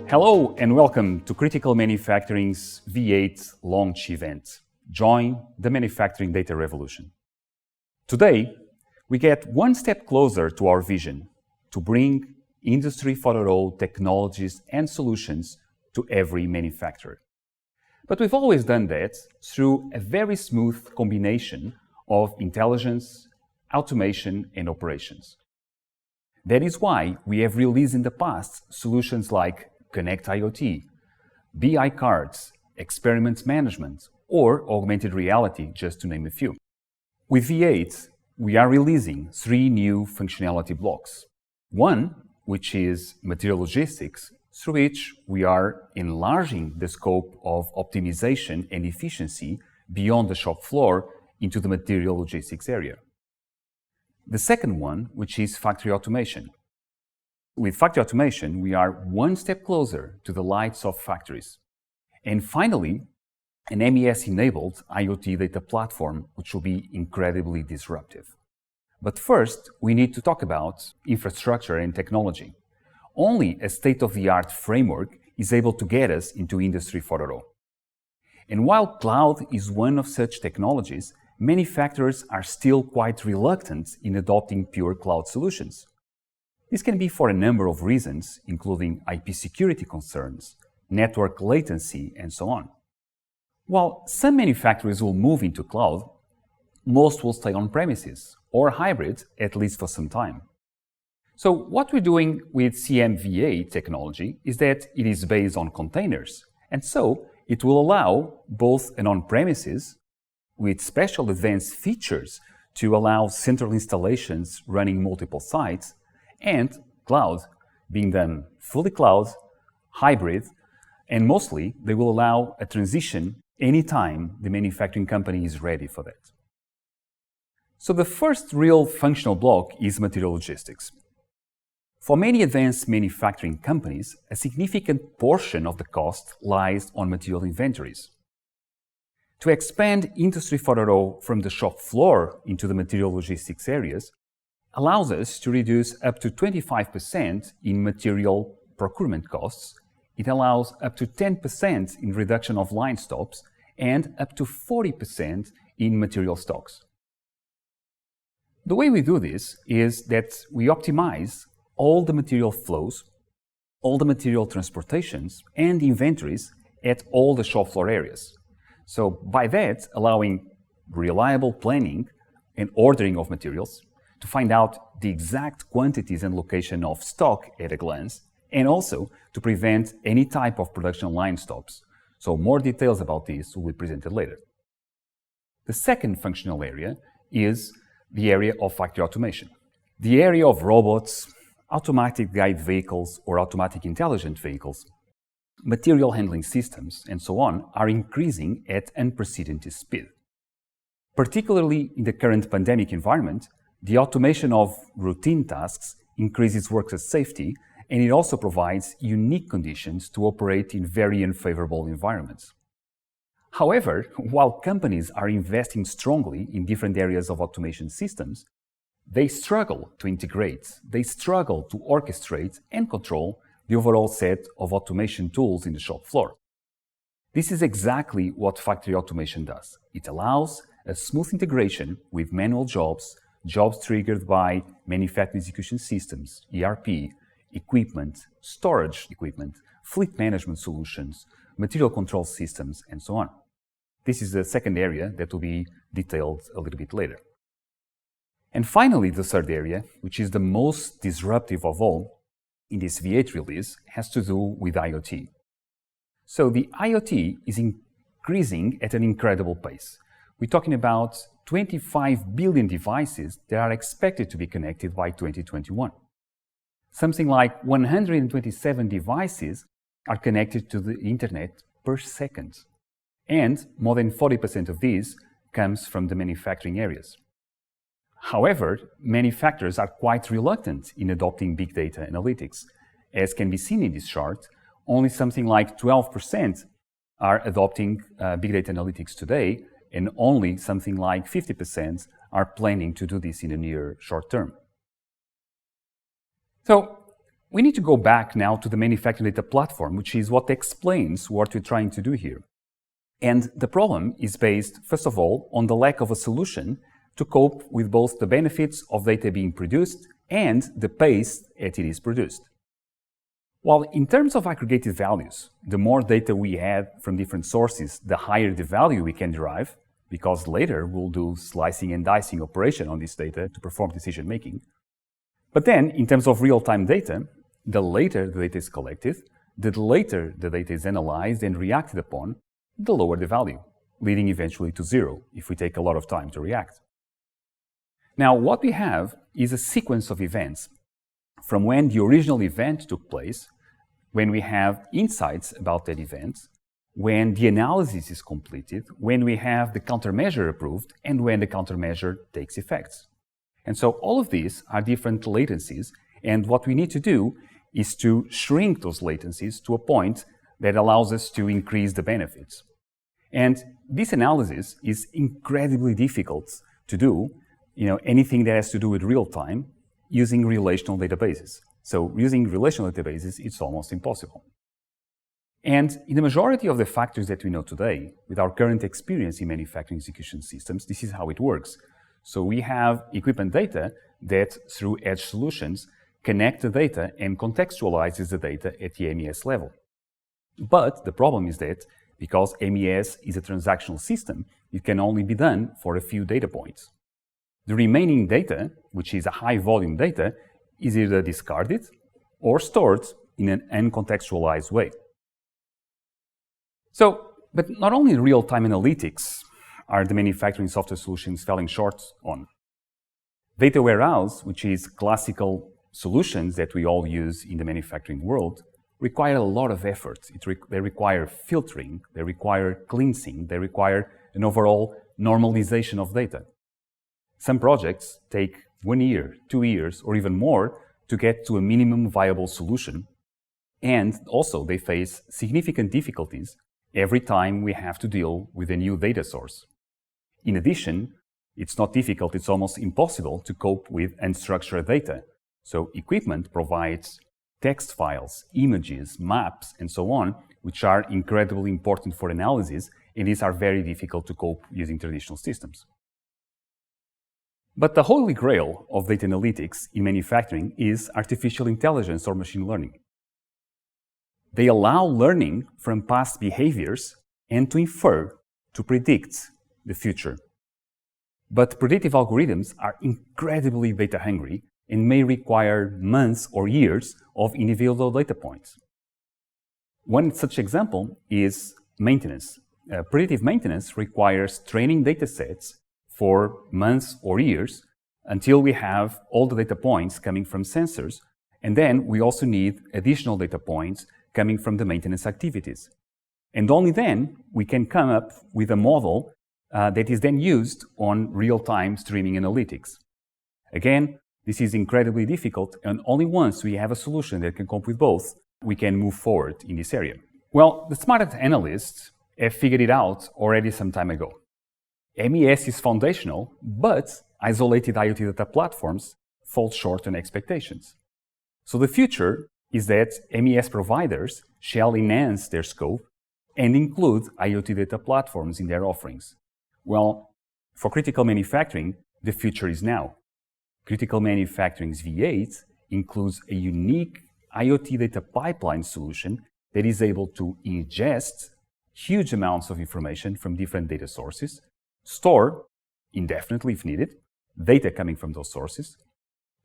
Hello and welcome to Critical Manufacturing's V8 launch event. Join the manufacturing data revolution. Today, we get one step closer to our vision to bring Industry 4.0 technologies and solutions to every manufacturer. But we've always done that through a very smooth combination of intelligence, automation, and operations. That is why we have released in the past solutions like Connect IoT, BI cards, experiment management, or augmented reality, just to name a few. With V8, we are releasing 3 new functionality blocks. One, which is material logistics, through which we are enlarging the scope of optimization and efficiency beyond the shop floor into the material logistics area. The second one, which is factory automation. With factory automation, we are one step closer to the lights of factories. And finally, an MES-enabled IoT Data Platform, which will be incredibly disruptive. But first, we need to talk about infrastructure and technology. Only a state-of-the-art framework is able to get us into Industry 4.0. And while cloud is one of such technologies, manufacturers are still quite reluctant in adopting pure cloud solutions. This can be for a number of reasons, including IP security concerns, network latency, and so on. While some manufacturers will move into cloud, most will stay on premises or hybrid, at least for some time. So what we're doing with CMV8 technology is that it is based on containers, and so it will allow both an on-premises with special advanced features to allow central installations running multiple sites, and cloud, being done fully cloud, hybrid, and mostly they will allow a transition anytime the manufacturing company is ready for that. So the first real functional block is material logistics. For many advanced manufacturing companies, a significant portion of the cost lies on material inventories. To expand Industry 4.0 from the shop floor into the material logistics areas allows us to reduce up to 25% in material procurement costs. It allows up to 10% in reduction of line stops and up to 40% in material stocks. The way we do this is that we optimize all the material flows, all the material transportations, and inventories at all the shop floor areas. So by that, allowing reliable planning and ordering of materials to find out the exact quantities and location of stock at a glance, and also to prevent any type of production line stops. So more details about this will be presented later. The second functional area is the area of factory automation. The area of robots, automatic guide vehicles or automatic intelligent vehicles, material handling systems, and so on are increasing at unprecedented speed. Particularly in the current pandemic environment, the automation of routine tasks increases workers' safety, and it also provides unique conditions to operate in very unfavorable environments. However, while companies are investing strongly in different areas of automation systems, they struggle to integrate, they struggle to orchestrate and control the overall set of automation tools in the shop floor. This is exactly what factory automation does. It allows a smooth integration with manual jobs triggered by manufacturing execution systems, ERP, equipment, storage equipment, fleet management solutions, material control systems, and so on. This is the second area that will be detailed a little bit later. And finally, the third area, which is the most disruptive of all in this V8 release, has to do with IoT. So the IoT is increasing at an incredible pace. We're talking about 25 billion devices that are expected to be connected by 2021. Something like 127 devices are connected to the internet per second. And more than 40% of these comes from the manufacturing areas. However, manufacturers are quite reluctant in adopting big data analytics. As can be seen in this chart, only something like 12% are adopting big data analytics today, and only something like 50% are planning to do this in the near short term. So we need to go back now to the Manufacturing Data Platform, which is what explains what we're trying to do here. And the problem is based, first of all, on the lack of a solution to cope with both the benefits of data being produced and the pace at it is produced. While in terms of aggregated values, the more data we add from different sources, the higher the value we can derive, because later we'll do slicing and dicing operation on this data to perform decision making. But then, in terms of real-time data, the later the data is collected, the later the data is analyzed and reacted upon, the lower the value, leading eventually to zero if we take a lot of time to react. Now, what we have is a sequence of events from when the original event took place, when we have insights about that event, when the analysis is completed, when we have the countermeasure approved, and when the countermeasure takes effect. And so all of these are different latencies, and what we need to do is to shrink those latencies to a point that allows us to increase the benefits. And this analysis is incredibly difficult to do, anything that has to do with real time using relational databases. So using relational databases, it's almost impossible. And in the majority of the factors that we know today, with our current experience in manufacturing execution systems, this is how it works. So we have equipment data that, through edge solutions, connect the data and contextualizes the data at the MES level. But the problem is that because MES is a transactional system, it can only be done for a few data points. The remaining data, which is a high volume data, is either discarded or stored in an uncontextualized way. But not only real-time analytics are the manufacturing software solutions falling short on. Data warehouse, which is classical solutions that we all use in the manufacturing world, require a lot of effort. They require filtering, they require cleansing, they require an overall normalization of data. Some projects take 1 year, 2 years, or even more to get to a minimum viable solution. And also they face significant difficulties every time we have to deal with a new data source. In addition, it's not difficult, it's almost impossible to cope with unstructured data. So equipment provides text files, images, maps, and so on, which are incredibly important for analysis, and these are very difficult to cope using traditional systems. But the holy grail of data analytics in manufacturing is artificial intelligence or machine learning. They allow learning from past behaviors and to infer, to predict the future. But predictive algorithms are incredibly data hungry and may require months or years of individual data points. One such example is maintenance. Predictive maintenance requires training data sets for months or years until we have all the data points coming from sensors, and then we also need additional data points coming from the maintenance activities. And only then we can come up with a model that is then used on real-time streaming analytics. Again, this is incredibly difficult, and only once we have a solution that can cope with both, we can move forward in this area. Well, the smartest analysts have figured it out already some time ago. MES is foundational, but isolated IoT data platforms fall short on expectations. So the future is that MES providers shall enhance their scope and include IoT data platforms in their offerings. Well, for critical manufacturing, the future is now. Critical Manufacturing's V8 includes a unique IoT data pipeline solution that is able to ingest huge amounts of information from different data sources, store, indefinitely if needed, data coming from those sources,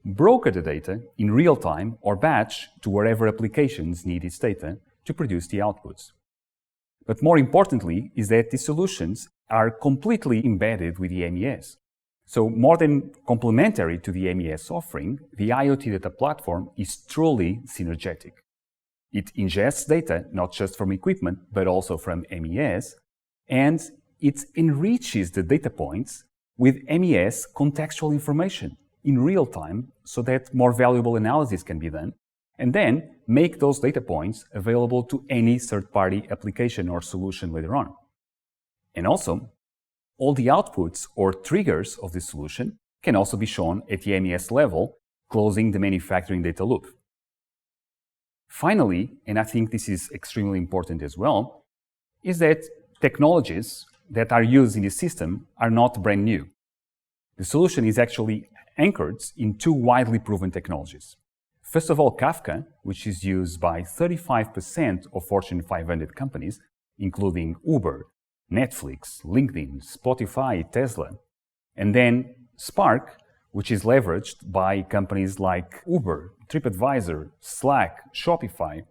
broker the data in real time or batch to wherever applications need its data to produce the outputs. But more importantly is that these solutions are completely embedded with the MES. So more than complementary to the MES offering, the IoT data platform is truly synergetic. It ingests data not just from equipment, but also from MES, and it enriches the data points with MES contextual information in real time so that more valuable analysis can be done, and then make those data points available to any third-party application or solution later on. And also, all the outputs or triggers of this solution can also be shown at the MES level, closing the manufacturing data loop. Finally, and I think this is extremely important as well, is that technologies that are used in the system are not brand new. The solution is actually anchored in two widely proven technologies. First of all, Kafka, which is used by 35% of Fortune 500 companies, including Uber, Netflix, LinkedIn, Spotify, Tesla. And then Spark, which is leveraged by companies like Uber, TripAdvisor, Slack, Shopify.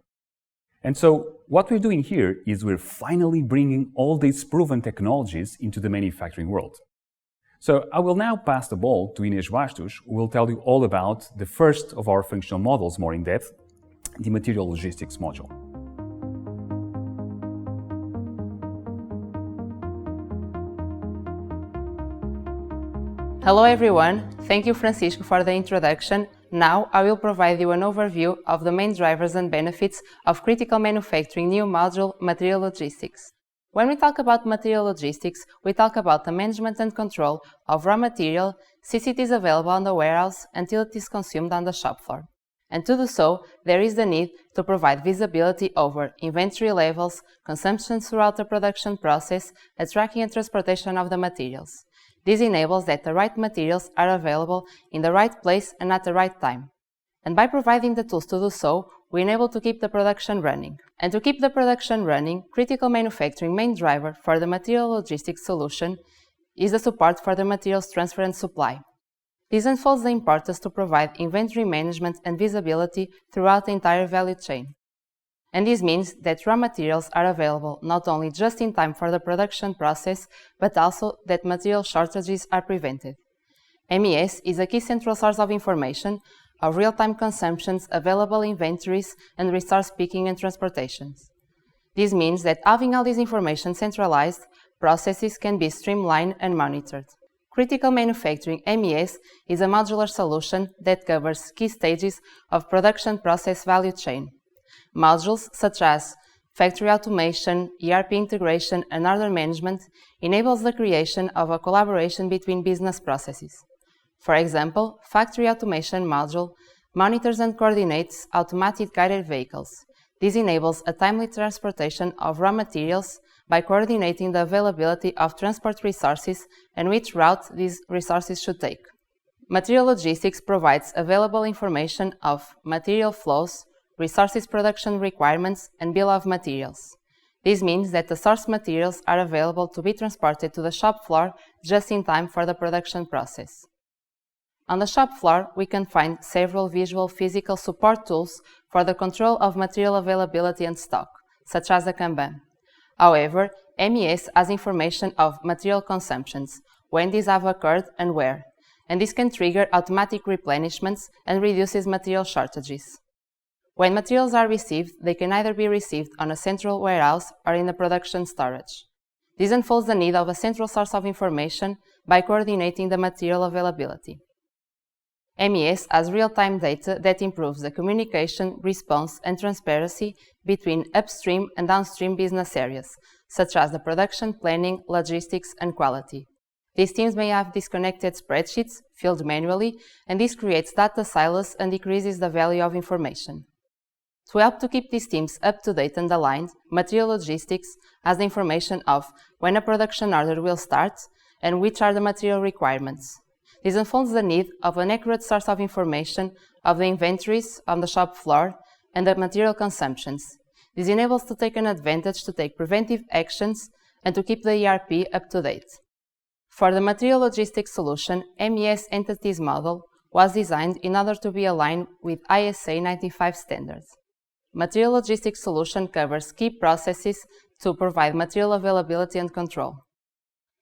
And so what we're doing here is we're finally bringing all these proven technologies into the manufacturing world. So I will now pass the ball to Inês Bastos, who will tell you all about the first of our functional models more in depth, the material logistics module. Hello everyone, thank you Francisco for the introduction. Now I will provide you an overview of the main drivers and benefits of critical manufacturing new module material logistics. When we talk about material logistics, we talk about the management and control of raw material since it is available on the warehouse until it is consumed on the shop floor. And to do so, there is the need to provide visibility over inventory levels, consumption throughout the production process, and tracking and transportation of the materials. This enables that the right materials are available in the right place and at the right time. And by providing the tools to do so, we enable to keep the production running. And to keep the production running, critical manufacturing main driver for the material logistics solution is the support for the materials transfer and supply. This unfolds the importance to provide inventory management and visibility throughout the entire value chain. And this means that raw materials are available not only just in time for the production process, but also that material shortages are prevented. MES is a key central source of information of real-time consumptions, available inventories, and resource picking and transportations. This means that having all this information centralized, processes can be streamlined and monitored. Critical manufacturing MES is a modular solution that covers key stages of production process value chain. Modules such as factory automation, ERP integration, and order management enables the creation of a collaboration between business processes. For example, factory automation module monitors and coordinates automatic guided vehicles. This enables a timely transportation of raw materials by coordinating the availability of transport resources and which route these resources should take. Material logistics provides available information of material flows, resources production requirements, and bill of materials. This means that the source materials are available to be transported to the shop floor just in time for the production process. On the shop floor, we can find several visual physical support tools for the control of material availability and stock, such as the Kanban. However, MES has information of material consumptions, when these have occurred and where, and this can trigger automatic replenishments and reduces material shortages. When materials are received, they can either be received on a central warehouse or in the production storage. This unfolds the need of a central source of information by coordinating the material availability. MES has real-time data that improves the communication, response, and transparency between upstream and downstream business areas, such as the production planning, logistics, and quality. These teams may have disconnected spreadsheets filled manually, and this creates data silos and decreases the value of information. To help to keep these teams up to date and aligned, Material Logistics has the information of when a production order will start and which are the material requirements. This unfolds the need of an accurate source of information of the inventories on the shop floor and the material consumptions. This enables to take an advantage to take preventive actions and to keep the ERP up to date. For the Material Logistics solution, MES Entities Model was designed in order to be aligned with ISA 95 standards. Material Logistics solution covers key processes to provide material availability and control.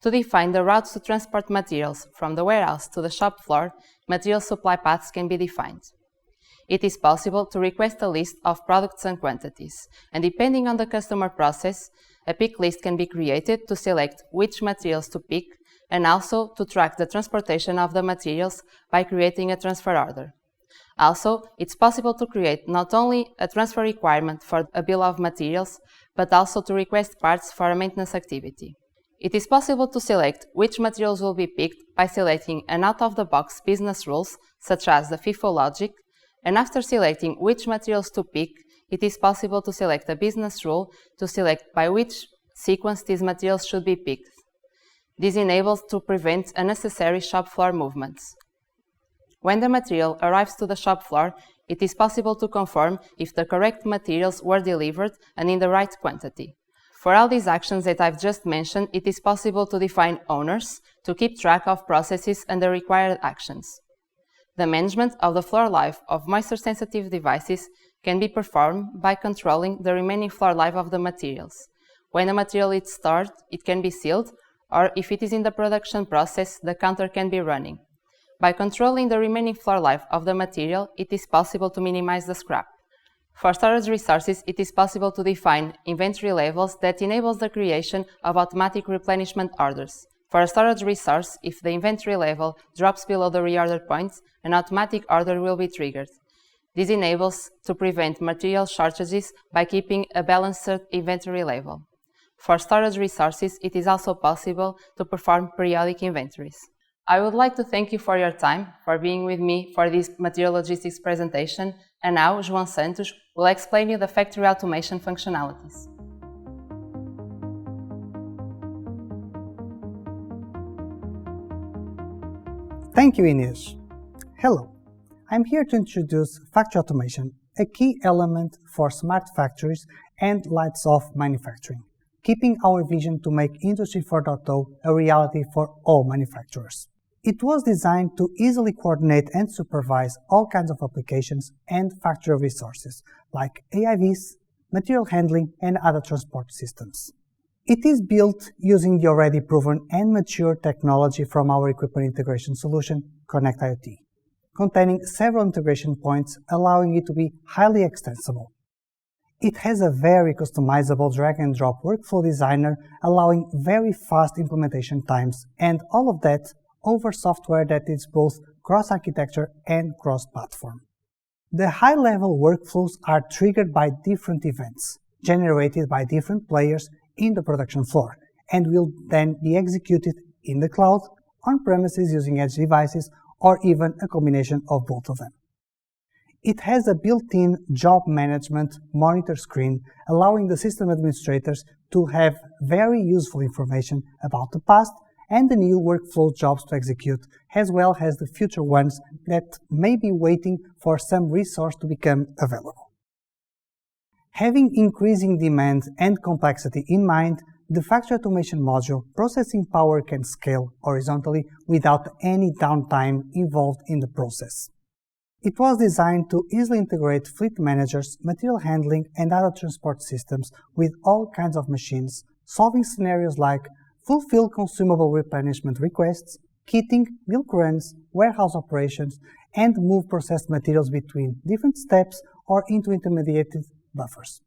To define the routes to transport materials from the warehouse to the shop floor, material supply paths can be defined. It is possible to request a list of products and quantities, and depending on the customer process, a pick list can be created to select which materials to pick and also to track the transportation of the materials by creating a transfer order. Also, it's possible to create not only a transfer requirement for a bill of materials, but also to request parts for a maintenance activity. It is possible to select which materials will be picked by selecting an out-of-the-box business rules, such as the FIFO logic, and after selecting which materials to pick, it is possible to select a business rule to select by which sequence these materials should be picked. This enables to prevent unnecessary shop floor movements. When the material arrives to the shop floor, it is possible to confirm if the correct materials were delivered and in the right quantity. For all these actions that I've just mentioned, it is possible to define owners to keep track of processes and the required actions. The management of the floor life of moisture-sensitive devices can be performed by controlling the remaining floor life of the materials. When a material is stored, it can be sealed, or if it is in the production process, the counter can be running. By controlling the remaining floor life of the material, it is possible to minimize the scrap. For storage resources, it is possible to define inventory levels that enables the creation of automatic replenishment orders. For a storage resource, if the inventory level drops below the reorder point, an automatic order will be triggered. This enables to prevent material shortages by keeping a balanced inventory level. For storage resources, it is also possible to perform periodic inventories. I would like to thank you for your time, for being with me for this material logistics presentation, and now João Santos will explain you the factory automation functionalities. Thank you, Inês. Hello, I'm here to introduce factory automation, a key element for smart factories and lights-off manufacturing, keeping our vision to make Industry 4.0 a reality for all manufacturers. It was designed to easily coordinate and supervise all kinds of applications and factory resources, like AIVs, material handling, and other transport systems. It is built using the already proven and mature technology from our equipment integration solution, Connect IoT, containing several integration points, allowing it to be highly extensible. It has a very customizable drag-and-drop workflow designer, allowing very fast implementation times, and all of that over software that is both cross-architecture and cross-platform. The high-level workflows are triggered by different events, generated by different players in the production floor, and will then be executed in the cloud, on-premises using edge devices, or even a combination of both of them. It has a built-in job management monitor screen, allowing the system administrators to have very useful information about the past and the new workflow jobs to execute, as well as the future ones that may be waiting for some resource to become available. Having increasing demand and complexity in mind, the factory automation module processing power can scale horizontally without any downtime involved in the process. It was designed to easily integrate fleet managers, material handling, and other transport systems with all kinds of machines, solving scenarios like fulfill consumable replenishment requests, kitting, milk runs, warehouse operations, and move processed materials between different steps or into intermediated buffers.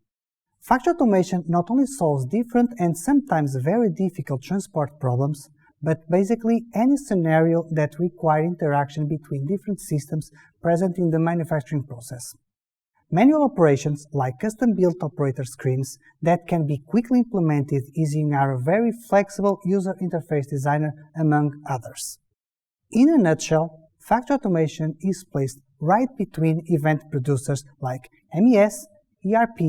Factory automation not only solves different and sometimes very difficult transport problems, but basically any scenario that requires interaction between different systems present in the manufacturing process. Manual operations like custom-built operator screens that can be quickly implemented using our very flexible user interface designer, among others. In a nutshell, factory automation is placed right between event producers like MES, ERP,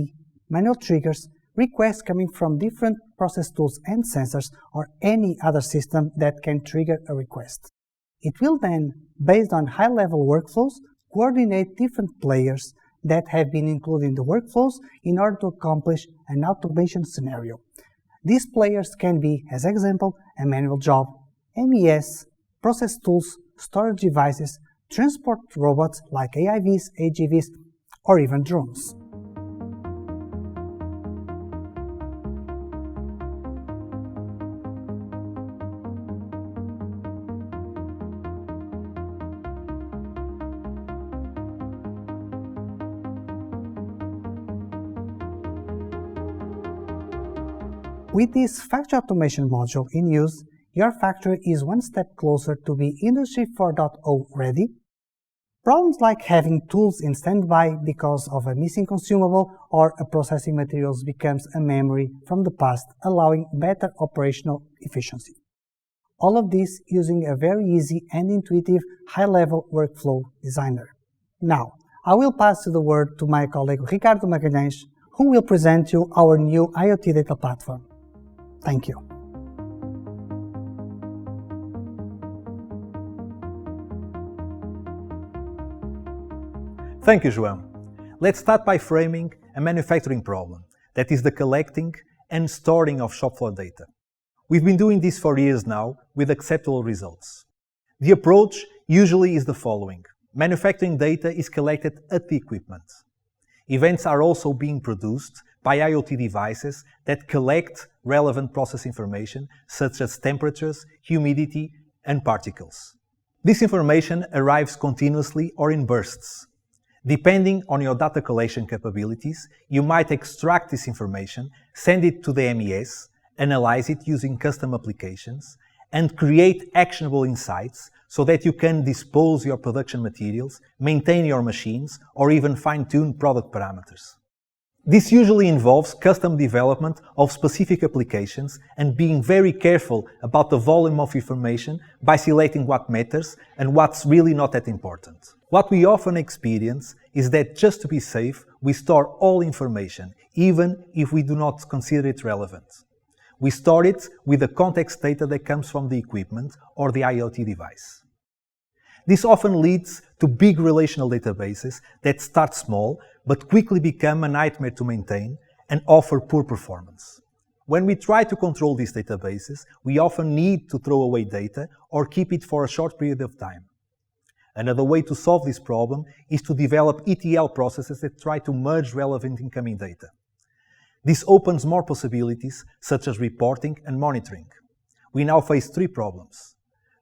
manual triggers, requests coming from different process tools and sensors, or any other system that can trigger a request. It will then, based on high-level workflows, coordinate different players that have been included in the workflows in order to accomplish an automation scenario. These players can be, as example, a manual job, MES, process tools, storage devices, transport robots like AIVs, AGVs, or even drones. With this factory automation module in use, your factory is one step closer to be Industry 4.0 ready. Problems like having tools in standby because of a missing consumable or a processing materials becomes a memory from the past, allowing better operational efficiency. All of this using a very easy and intuitive high-level workflow designer. Now, I will pass the word to my colleague Ricardo Magalhães, who will present you our new IoT Data Platform. Thank you. Thank you, João. Let's start by framing a manufacturing problem, that is the collecting and storing of shop floor data. We've been doing this for years now with acceptable results. The approach usually is the following. Manufacturing data is collected at the equipment. Events are also being produced by IoT devices that collect relevant process information such as temperatures, humidity, and particles. This information arrives continuously or in bursts. Depending on your data collection capabilities, you might extract this information, send it to the MES, analyze it using custom applications, and create actionable insights so that you can dispose your production materials, maintain your machines, or even fine-tune product parameters. This usually involves custom development of specific applications and being very careful about the volume of information by selecting what matters and what's really not that important. What we often experience is that just to be safe, we store all information, even if we do not consider it relevant. We store it with the context data that comes from the equipment or the IoT device. This often leads to big relational databases that start small but quickly become a nightmare to maintain and offer poor performance. When we try to control these databases, we often need to throw away data or keep it for a short period of time. Another way to solve this problem is to develop ETL processes that try to merge relevant incoming data. This opens more possibilities, such as reporting and monitoring. We now face three problems.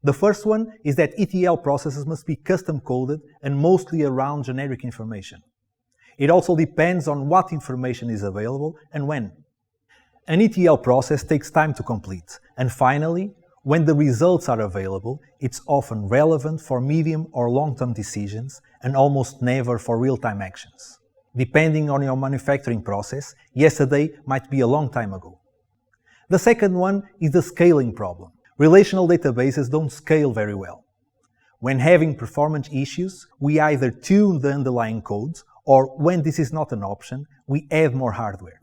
The first one is that ETL processes must be custom-coded and mostly around generic information. It also depends on what information is available and when. An ETL process takes time to complete, and finally, when the results are available, it's often relevant for medium or long-term decisions and almost never for real-time actions. Depending on your manufacturing process, yesterday might be a long time ago. The second one is the scaling problem. Relational databases don't scale very well. When having performance issues, we either tune the underlying code, or when this is not an option, we add more hardware.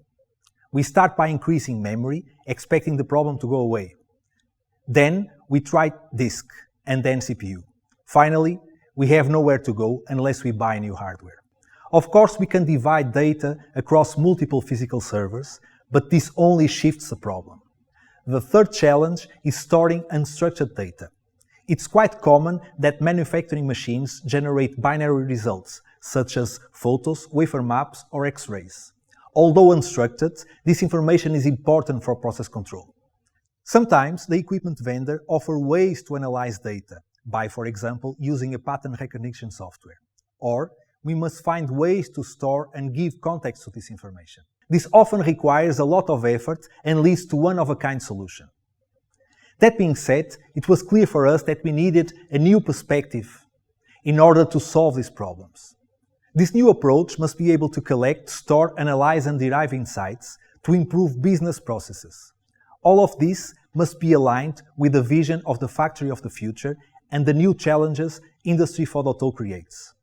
We start by increasing memory, expecting the problem to go away. Then we try disk, and then CPU. Finally, we have nowhere to go unless we buy new hardware. Of course, we can divide data across multiple physical servers, but this only shifts the problem. The third challenge is storing unstructured data. It's quite common that manufacturing machines generate binary results, such as photos, wafer maps, or X-rays. Although unstructured, this information is important for process control. Sometimes the equipment vendor offers ways to analyze data, by, for example, using a pattern recognition software. Or we must find ways to store and give context to this information. This often requires a lot of effort and leads to one-of-a-kind solution. That being said, it was clear for us that we needed a new perspective in order to solve these problems. This new approach must be able to collect, store, analyze, and derive insights to improve business processes. All of this must be aligned with the vision of the factory of the future and the new challenges Industry 4.0 creates.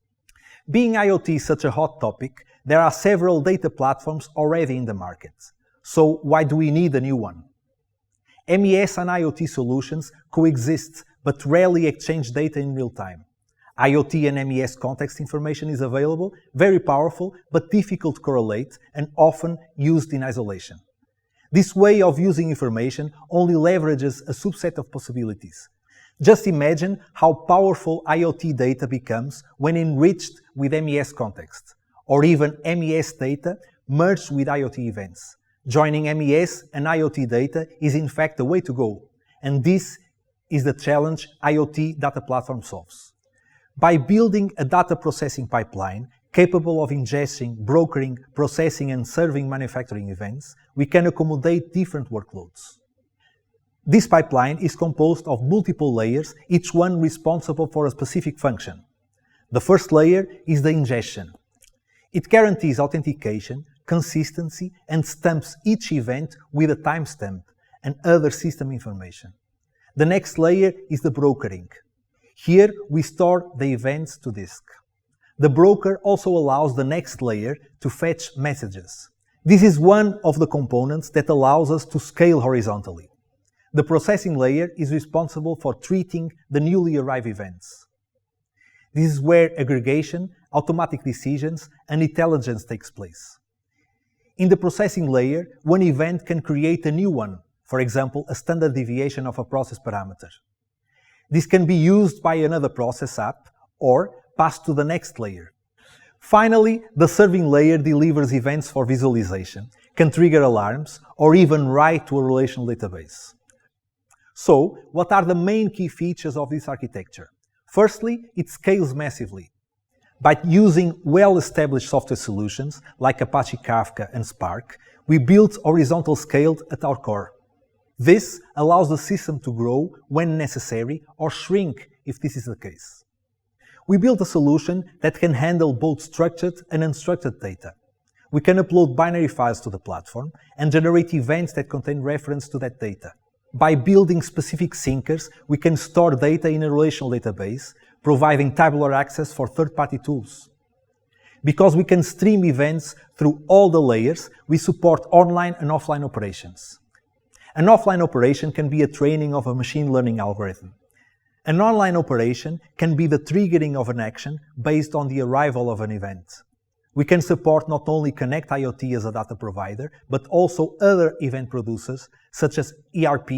Being IoT such a hot topic, there are several data platforms already in the market. So why do we need a new one? MES and IoT solutions coexist but rarely exchange data in real time. IoT and MES context information is available, very powerful, but difficult to correlate and often used in isolation. This way of using information only leverages a subset of possibilities. Just imagine how powerful IoT data becomes when enriched with MES context, or even MES data merged with IoT events. Joining MES and IoT data is in fact the way to go, and this is the challenge IoT Data Platform solves. By building a data processing pipeline capable of ingesting, brokering, processing, and serving manufacturing events, we can accommodate different workloads. This pipeline is composed of multiple layers, each one responsible for a specific function. The first layer is the ingestion. It guarantees authentication, consistency, and stamps each event with a timestamp and other system information. The next layer is the brokering. Here we store the events to disk. The broker also allows the next layer to fetch messages. This is one of the components that allows us to scale horizontally. The processing layer is responsible for treating the newly arrived events. This is where aggregation, automatic decisions, and intelligence takes place. In the processing layer, one event can create a new one, for example, a standard deviation of a process parameter. This can be used by another process app or passed to the next layer. Finally, the serving layer delivers events for visualization, can trigger alarms, or even write to a relational database. So, what are the main key features of this architecture? Firstly, it scales massively. By using well-established software solutions like Apache Kafka and Spark, we built horizontal scale at our core. This allows the system to grow when necessary or shrink if this is the case. We built a solution that can handle both structured and unstructured data. We can upload binary files to the platform and generate events that contain reference to that data. By building specific syncers, we can store data in a relational database, providing tabular access for third-party tools. Because we can stream events through all the layers, we support online and offline operations. An offline operation can be a training of a machine learning algorithm. An online operation can be the triggering of an action based on the arrival of an event. We can support not only Connect IoT as a data provider, but also other event producers such as ERP,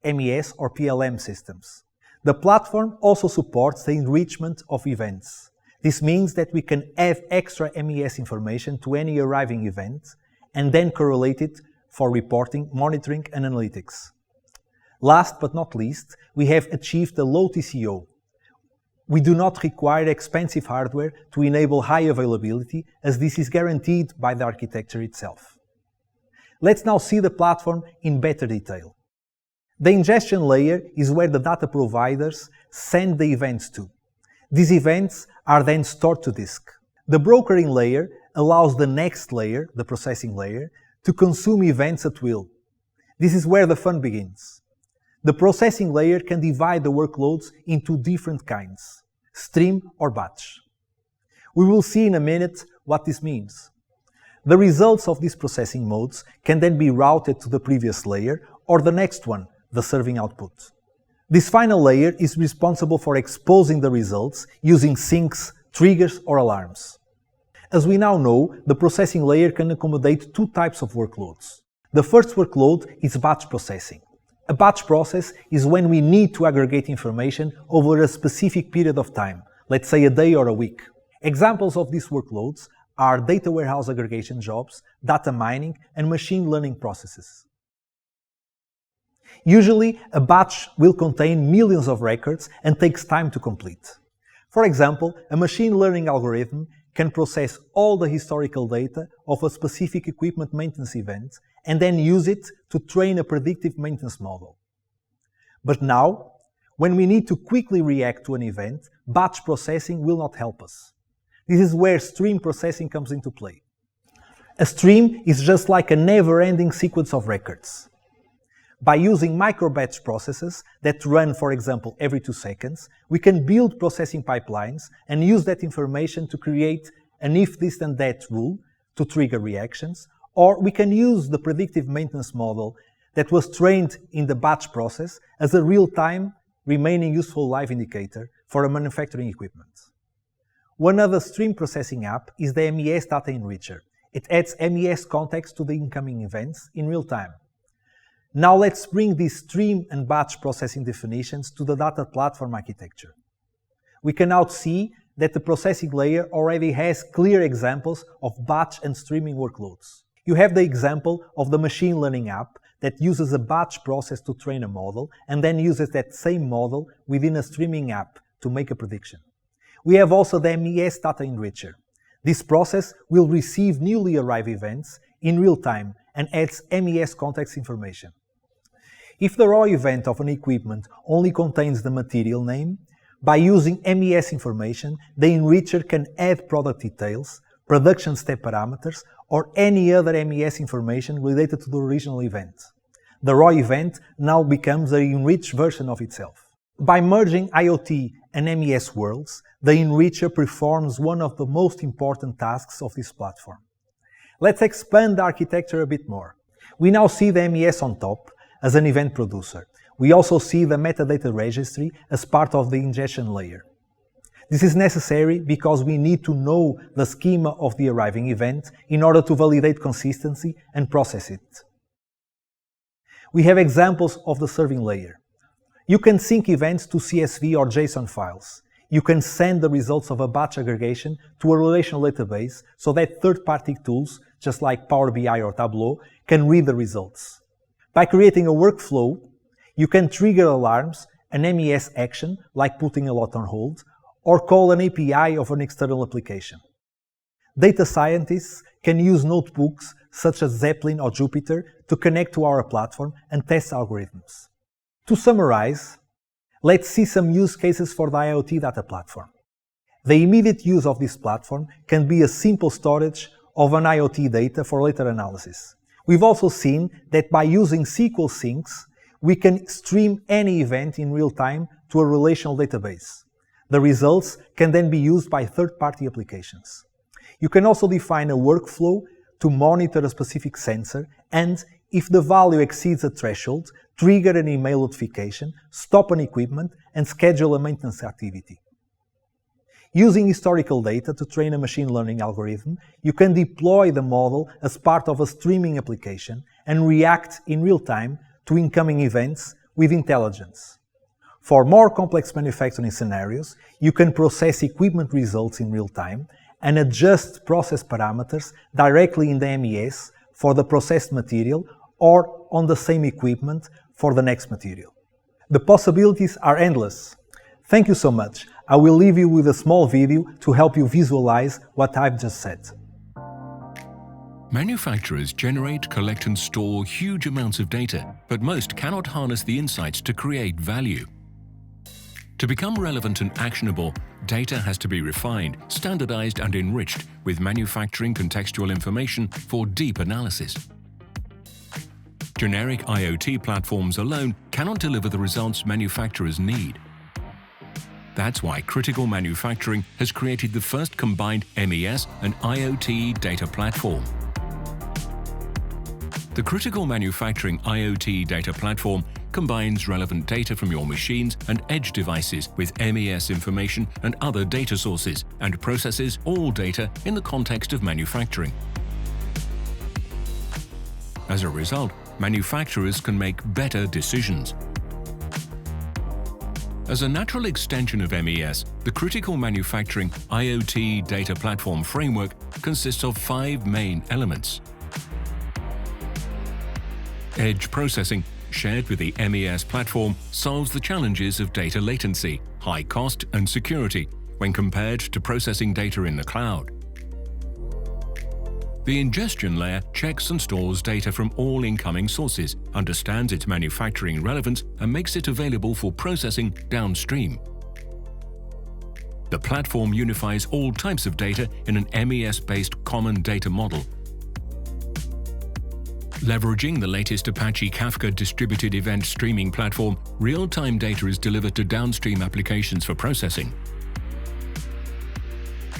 MES, or PLM systems. The platform also supports the enrichment of events. This means that we can add extra MES information to any arriving event and then correlate it for reporting, monitoring, and analytics. Last but not least, we have achieved a low TCO. We do not require expensive hardware to enable high availability, as this is guaranteed by the architecture itself. Let's now see the platform in better detail. The ingestion layer is where the data providers send the events to. These events are then stored to disk. The brokering layer allows the next layer, the processing layer, to consume events at will. This is where the fun begins. The processing layer can divide the workloads into different kinds, stream or batch. We will see in a minute what this means. The results of these processing modes can then be routed to the previous layer or the next one, the serving output. This final layer is responsible for exposing the results using sinks, triggers, or alarms. As we now know, the processing layer can accommodate two types of workloads. The first workload is batch processing. A batch process is when we need to aggregate information over a specific period of time, let's say a day or a week. Examples of these workloads are data warehouse aggregation jobs, data mining, and machine learning processes. Usually, a batch will contain millions of records and takes time to complete. For example, a machine learning algorithm can process all the historical data of a specific equipment maintenance event and then use it to train a predictive maintenance model. But now, when we need to quickly react to an event, batch processing will not help us. This is where stream processing comes into play. A stream is just like a never-ending sequence of records. By using micro-batch processes that run, for example, every 2 seconds, we can build processing pipelines and use that information to create an if this then that rule to trigger reactions, or we can use the predictive maintenance model that was trained in the batch process as a real-time remaining useful life indicator for a manufacturing equipment. One other stream processing app is the MES Data Enricher. It adds MES context to the incoming events in real time. Now let's bring these stream and batch processing definitions to the data platform architecture. We can now see that the processing layer already has clear examples of batch and streaming workloads. You have the example of the machine learning app that uses a batch process to train a model and then uses that same model within a streaming app to make a prediction. We have also the MES Data Enricher. This process will receive newly arrived events in real time and adds MES context information. If the raw event of an equipment only contains the material name, by using MES information, the enricher can add product details, production step parameters, or any other MES information related to the original event. The raw event now becomes an enriched version of itself. By merging IoT and MES worlds, the enricher performs one of the most important tasks of this platform. Let's expand the architecture a bit more. We now see the MES on top as an event producer. We also see the metadata registry as part of the ingestion layer. This is necessary because we need to know the schema of the arriving event in order to validate consistency and process it. We have examples of the serving layer. You can sync events to CSV or JSON files. You can send the results of a batch aggregation to a relational database so that third-party tools, just like Power BI or Tableau, can read the results. By creating a workflow, you can trigger alarms, an MES action, like putting a lot on hold, or call an API of an external application. Data scientists can use notebooks such as Zeppelin or Jupyter to connect to our platform and test algorithms. To summarize, let's see some use cases for the IoT Data Platform. The immediate use of this platform can be a simple storage of an IoT data for later analysis. We've also seen that by using SQL syncs, we can stream any event in real time to a relational database. The results can then be used by third-party applications. You can also define a workflow to monitor a specific sensor and, if the value exceeds a threshold, trigger an email notification, stop an equipment, and schedule a maintenance activity. Using historical data to train a machine learning algorithm, you can deploy the model as part of a streaming application and react in real time to incoming events with intelligence. For more complex manufacturing scenarios, you can process equipment results in real time and adjust process parameters directly in the MES for the processed material or on the same equipment for the next material. The possibilities are endless. Thank you so much. I will leave you with a small video to help you visualize what I've just said. Manufacturers generate, collect and store huge amounts of data, but most cannot harness the insights to create value. To become relevant and actionable, data has to be refined, standardized and enriched with manufacturing contextual information for deep analysis. Generic IoT platforms alone cannot deliver the results manufacturers need. That's why Critical Manufacturing has created the first combined MES and IoT data platform. The Critical Manufacturing IoT Data Platform combines relevant data from your machines and edge devices with MES information and other data sources and processes all data in the context of manufacturing. As a result, manufacturers can make better decisions. As a natural extension of MES, the Critical Manufacturing IoT Data Platform framework consists of 5 main elements. Edge processing, shared with the MES platform, solves the challenges of data latency, high cost and security when compared to processing data in the cloud. The ingestion layer checks and stores data from all incoming sources, understands its manufacturing relevance and makes it available for processing downstream. The platform unifies all types of data in an MES-based common data model. Leveraging the latest Apache Kafka distributed event streaming platform, real-time data is delivered to downstream applications for processing.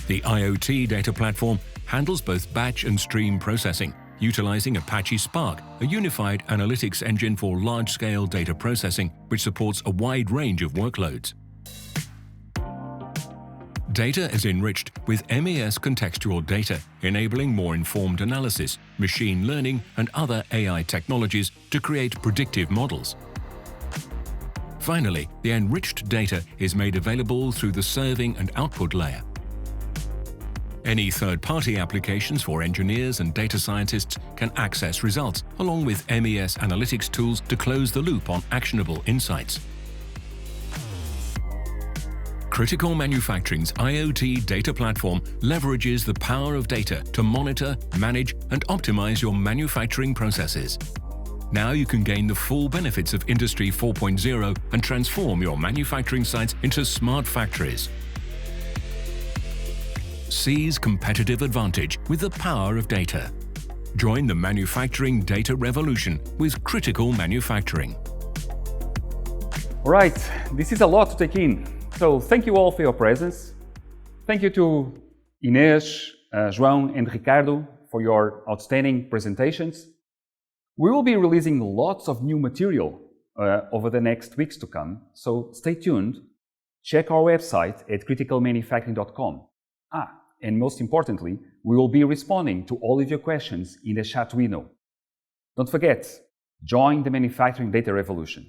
The IoT data platform handles both batch and stream processing, utilizing Apache Spark, a unified analytics engine for large-scale data processing, which supports a wide range of workloads. Data is enriched with MES contextual data, enabling more informed analysis, machine learning, and other AI technologies to create predictive models. Finally, the enriched data is made available through the serving and output layer. Any third-party applications for engineers and data scientists can access results, along with MES analytics tools to close the loop on actionable insights. Critical Manufacturing's IoT data platform leverages the power of data to monitor, manage, and optimize your manufacturing processes. Now you can gain the full benefits of Industry 4.0 and transform your manufacturing sites into smart factories. Seize competitive advantage with the power of data. Join the manufacturing data revolution with Critical Manufacturing. All right, this is a lot to take in. So thank you all for your presence. Thank you to Inês, João and Ricardo for your outstanding presentations. We will be releasing lots of new material over the next weeks to come, so stay tuned. Check our website at criticalmanufacturing.com. And most importantly, we will be responding to all of your questions in the chat window. Don't forget, join the manufacturing data revolution.